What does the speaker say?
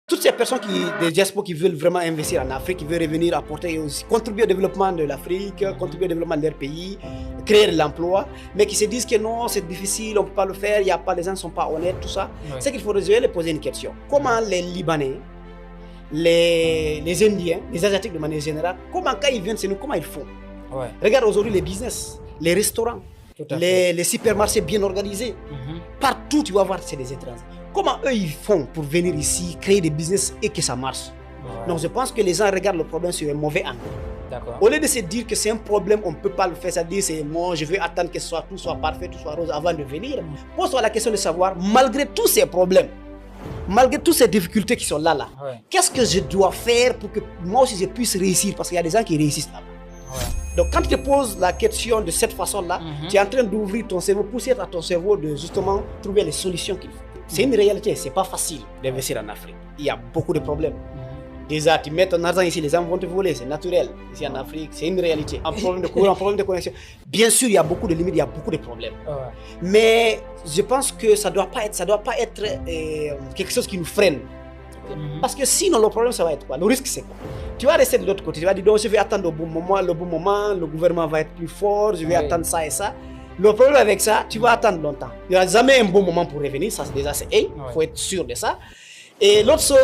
Toutes ces personnes des diasporas qui veulent vraiment investir en Afrique, qui veulent revenir apporter et aussi contribuer au développement de l'Afrique, contribuer au développement de leur pays, créer de l'emploi, mais qui se disent que non, c'est difficile, on ne peut pas le faire, les gens ne sont pas honnêtes, tout ça. Ouais. C'est qu'il faut les poser une question. Comment les Libanais, les Indiens, les Asiatiques de manière générale, quand ils viennent chez nous, comment ils font? Ouais. Regarde aujourd'hui les business, les restaurants, les supermarchés bien organisés. Partout, tu vas voir, c'est des étrangers. Comment eux, ils font pour venir ici, créer des business et que ça marche? Ouais. Donc, je pense que les gens regardent le problème sur un mauvais angle. Au lieu de se dire que c'est un problème, on ne peut pas le faire, c'est-à-dire c'est moi, je veux attendre que tout soit parfait, tout soit rose avant de venir. Pose-toi la question de savoir, malgré tous ces problèmes, malgré toutes ces difficultés qui sont là, ouais. Qu'est-ce que je dois faire pour que moi aussi je puisse réussir? Parce qu'il y a des gens qui réussissent là-bas. Ouais. Donc quand tu te poses la question de cette façon-là, tu es en train d'ouvrir ton cerveau, pousser à ton cerveau de justement trouver les solutions qu'il faut. C'est une réalité, c'est pas facile d'investir en Afrique. Il y a beaucoup de problèmes. Déjà, tu mets ton argent ici, les gens vont te voler, c'est naturel. Ici en Afrique, c'est une réalité. Un problème de courant, un problème de connexion. Bien sûr, il y a beaucoup de limites, il y a beaucoup de problèmes. Mais je pense que ça doit pas être quelque chose qui nous freine. Parce que sinon, le problème, ça va être quoi? Le risque, c'est quoi? Tu vas rester de l'autre côté, tu vas dire, donc, je vais attendre le bon moment, le gouvernement va être plus fort, je vais attendre ça et ça. Le problème avec ça, tu vas attendre longtemps. Il n'y aura jamais un bon moment pour revenir, ça déjà c'est il faut être sûr de ça. Et l'autre chose,